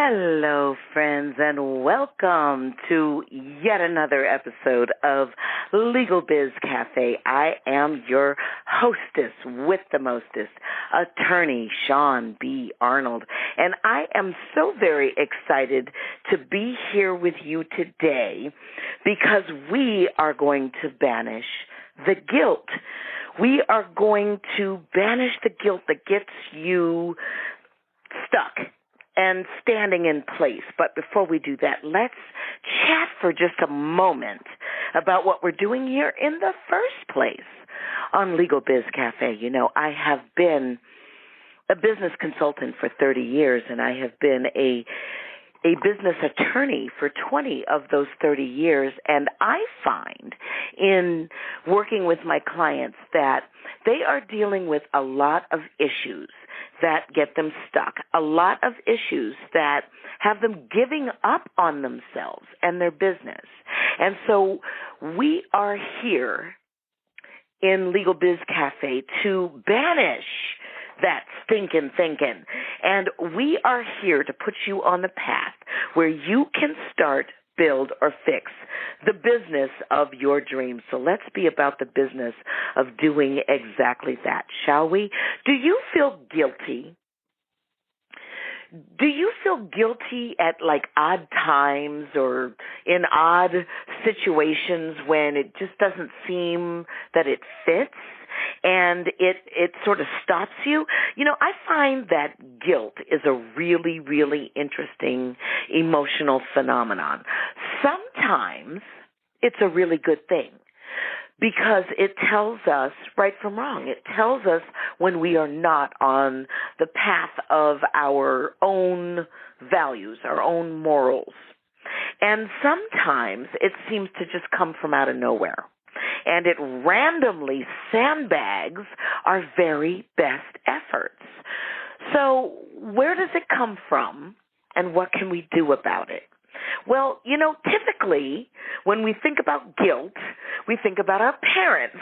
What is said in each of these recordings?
Hello, friends, and welcome to yet another episode of Legalbiz Cafe. I am your hostess with the mostest, attorney Shaune B. Arnold, and I am so very excited to be here with you today because we are going to banish the guilt. We are going to banish the guilt that gets you stuck and standing in place. But before we do that, let's chat for just a moment about what we're doing here in the first place on Legalbiz Cafe. You know, I have been a business consultant for 30 years, and I have been a business attorney for 20 of those 30 years, and I find in working with my clients that they are dealing with a lot of issues that get them stuck, a lot of issues that have them giving up on themselves and their business. And so we are here in Legalbiz Cafe to banish that stinking thinking. And we are here to put you on the path where you can start, build, or fix the business of your dreams. So let's be about the business of doing exactly that, shall we? Do you feel guilty? Do you feel guilty at like odd times or in odd situations when it just doesn't seem that it fits? And it sort of stops you. You know, I find that guilt is a really, really interesting emotional phenomenon. Sometimes it's a really good thing because it tells us right from wrong. It tells us when we are not on the path of our own values, our own morals. And sometimes it seems to just come from out of nowhere. And it randomly sandbags our very best efforts. So where does it come from, and what can we do about it? Well, you know, typically when we think about guilt, we think about our parents.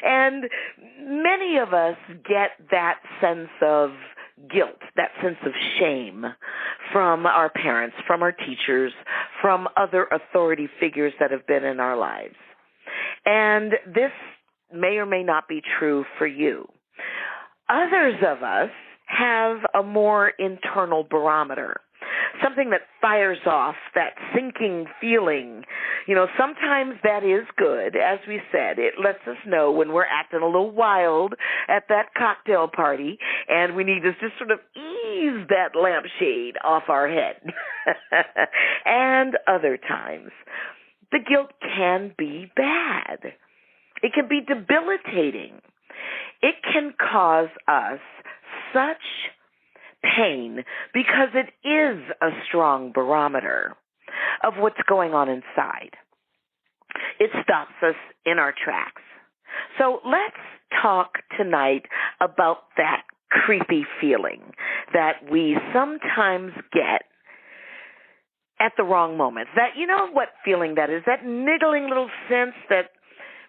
And many of us get that sense of guilt, that sense of shame from our parents, from our teachers, from other authority figures that have been in our lives. And this may or may not be true for you. Others of us have a more internal barometer, something that fires off that sinking feeling. You know, sometimes that is good. As we said, it lets us know when we're acting a little wild at that cocktail party and we need to just sort of ease that lampshade off our head. And other times, the guilt can be bad. It can be debilitating. It can cause us such pain because it is a strong barometer of what's going on inside. It stops us in our tracks. So let's talk tonight about that creepy feeling that we sometimes get at the wrong moments. That, you know what feeling that is? That niggling little sense that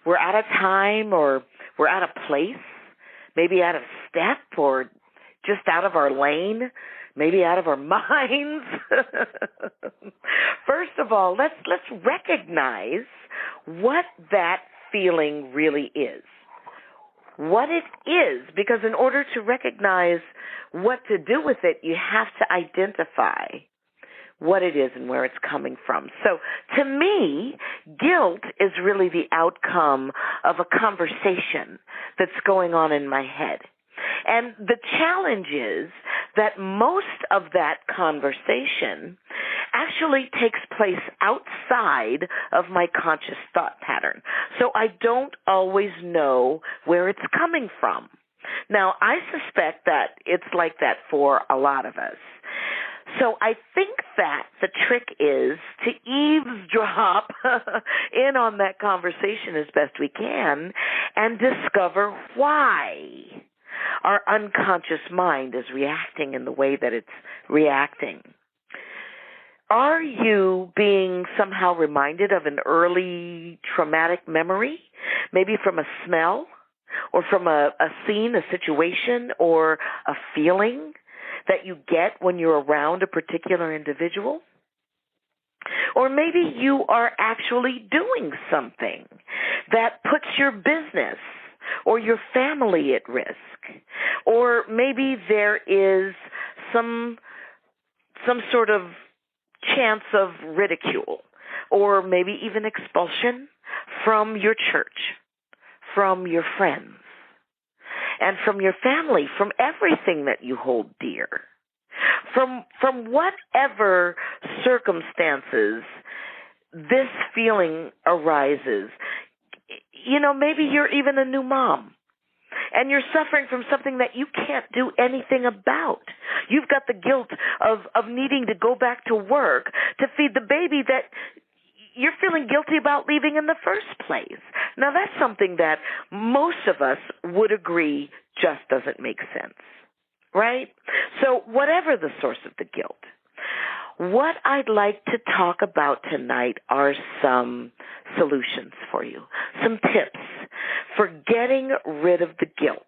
we're out of time or we're out of place, maybe out of step or just out of our lane, maybe out of our minds. First of all, let's recognize what that feeling really is. What it is, because in order to recognize what to do with it, you have to identify what it is and where it's coming from. So to me, guilt is really the outcome of a conversation that's going on in my head. And the challenge is that most of that conversation actually takes place outside of my conscious thought pattern. So I don't always know where it's coming from. Now, I suspect that it's like that for a lot of us. So I think that the trick is to eavesdrop in on that conversation as best we can and discover why our unconscious mind is reacting in the way that it's reacting. Are you being somehow reminded of an early traumatic memory, maybe from a smell or from a scene, a situation, or a feeling that you get when you're around a particular individual. Or maybe you are actually doing something that puts your business or your family at risk. Or maybe there is some sort of chance of ridicule, or maybe even expulsion from your church, from your friends, and from your family, from everything that you hold dear. From whatever circumstances this feeling arises. Maybe you're even a new mom, and you're suffering from something that you can't do anything about. You've got the guilt of needing to go back to work to feed the baby that you're feeling guilty about leaving in the first place. Now, that's something that most of us would agree just doesn't make sense, right? So whatever the source of the guilt, what I'd like to talk about tonight are some solutions for you, some tips for getting rid of the guilt.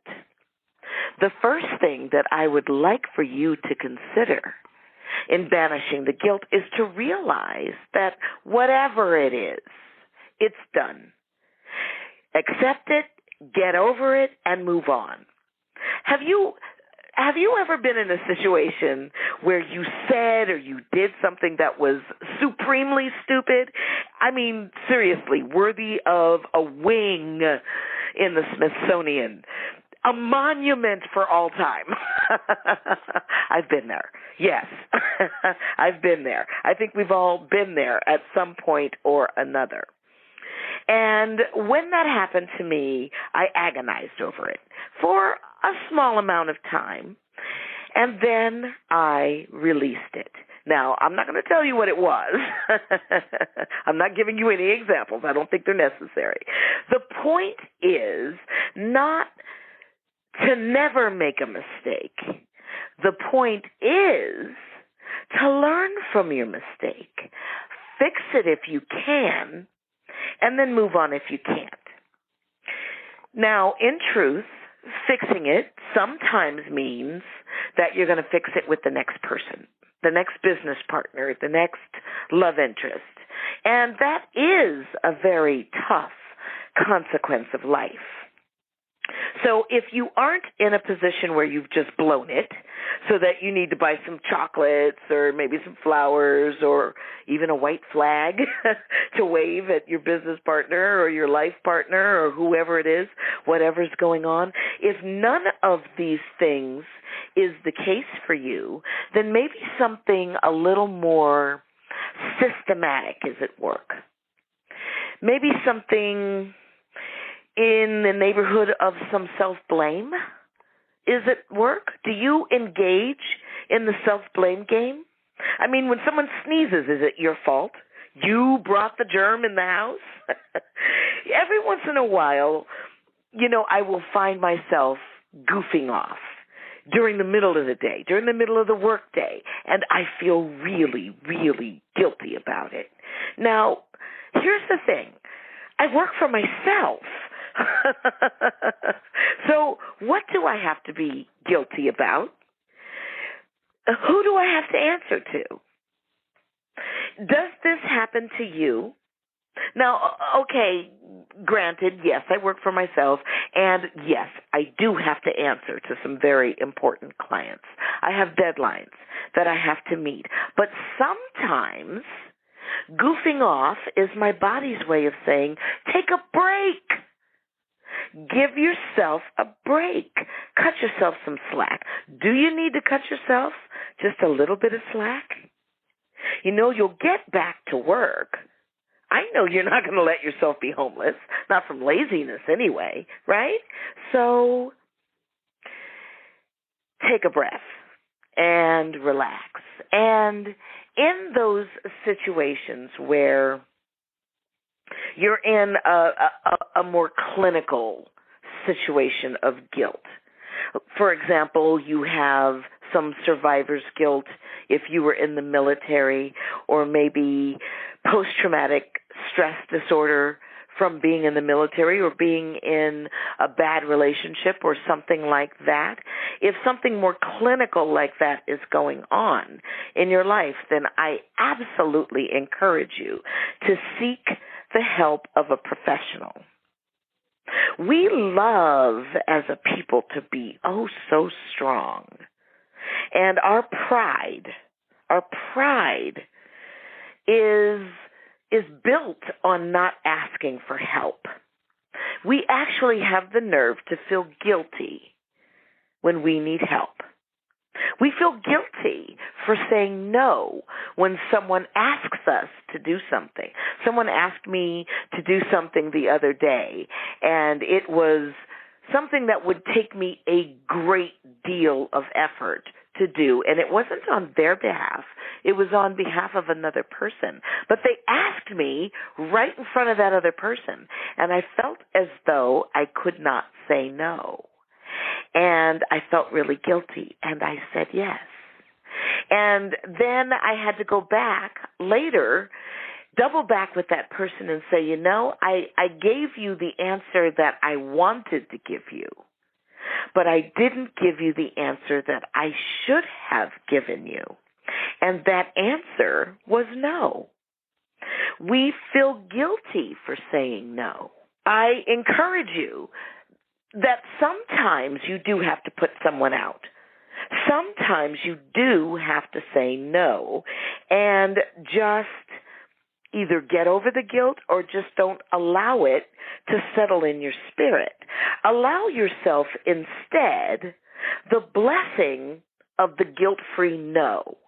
The first thing that I would like for you to consider in banishing the guilt is to realize that whatever it is, it's done. Accept it, get over it, and move on. Have you ever been in a situation where you said or you did something that was supremely stupid? I mean, seriously, worthy of a wing in the Smithsonian, a monument for all time. I've been there. Yes, I've been there. I think we've all been there at some point or another. And when that happened to me, I agonized over it for a small amount of time, and then I released it. Now, I'm not going to tell you what it was. I'm not giving you any examples. I don't think they're necessary. The point is not to never make a mistake. The point is to learn from your mistake. Fix it if you can, and then move on if you can't. Now, in truth, fixing it sometimes means that you're going to fix it with the next person, the next business partner, the next love interest. And that is a very tough consequence of life. So if you aren't in a position where you've just blown it, so that you need to buy some chocolates or maybe some flowers or even a white flag to wave at your business partner or your life partner or whoever it is, whatever's going on, if none of these things is the case for you, then maybe something a little more systematic is at work. Maybe something in the neighborhood of some self-blame is at work. Do you engage in the self-blame game? I mean, when someone sneezes, is it your fault? You brought the germ in the house? Every once in a while, I will find myself goofing off during the middle of the day, during the middle of the work day, and I feel really, really guilty about it. Now, here's the thing. I work for myself. So what do I have to be guilty about? Who do I have to answer to? Does this happen to you? Now, okay, granted, yes, I work for myself, and yes, I do have to answer to some very important clients. I have deadlines that I have to meet. But sometimes goofing off is my body's way of saying, take a break. Give yourself a break. Cut yourself some slack. Do you need to cut yourself just a little bit of slack? You'll get back to work. I know you're not going to let yourself be homeless, not from laziness anyway, right? So take a breath and relax. And in those situations where you're in a more clinical situation of guilt. For example, you have some survivor's guilt if you were in the military, or maybe post-traumatic stress disorder from being in the military or being in a bad relationship or something like that. If something more clinical like that is going on in your life, then I absolutely encourage you to seek the help of a professional. We love as a people to be oh so strong. And our pride is built on not asking for help. We actually have the nerve to feel guilty when we need help. We feel guilty for saying no when someone asks us to do something. Someone asked me to do something the other day, and it was something that would take me a great deal of effort to do, and it wasn't on their behalf. It was on behalf of another person. But they asked me right in front of that other person, and I felt as though I could not say no. And I felt really guilty, and I said yes. And then I had to go back later, double back with that person and say, you know, I gave you the answer that I wanted to give you, but I didn't give you the answer that I should have given you. And that answer was no. We feel guilty for saying no. I encourage you that sometimes you do have to put someone out. Sometimes you do have to say no and just either get over the guilt or just don't allow it to settle in your spirit. Allow yourself instead the blessing of the guilt-free no.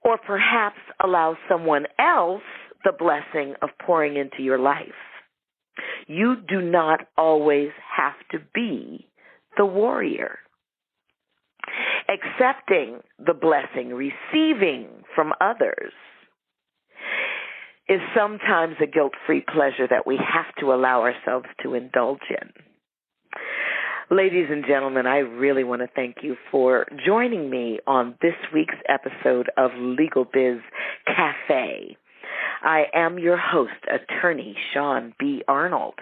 Or perhaps allow someone else the blessing of pouring into your life. You do not always have to be the warrior. Accepting the blessing, receiving from others, is sometimes a guilt-free pleasure that we have to allow ourselves to indulge in. Ladies and gentlemen, I really want to thank you for joining me on this week's episode of Legalbiz Cafe. I am your host, attorney Shaune B. Arnold,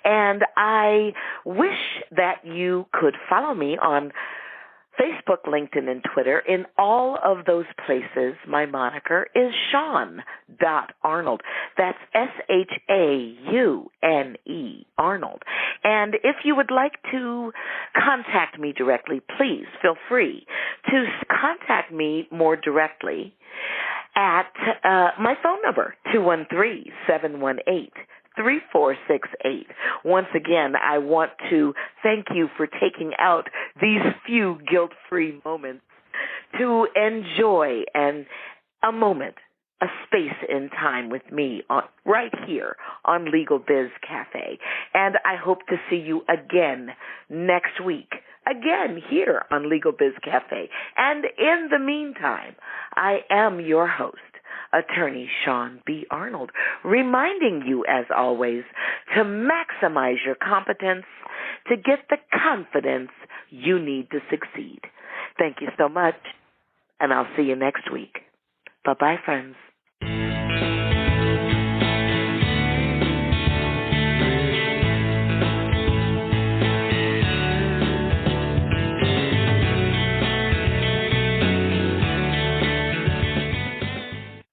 and I wish that you could follow me on Facebook, LinkedIn, and Twitter. In all of those places, my moniker is Shaune.Arnold. That's Shaune, Arnold. And if you would like to contact me directly, please feel free to contact me more directly at my phone number, 213-718-3468. Once again, I want to thank you for taking out these few guilt-free moments to enjoy a moment, a space in time with me right here on Legalbiz Cafe. And I hope to see you again next week, again here on Legalbiz Cafe. And in the meantime, I am your host, attorney Shaune B. Arnold, reminding you, as always, to maximize your competence to get the confidence you need to succeed. Thank you so much, and I'll see you next week. Bye-bye, friends.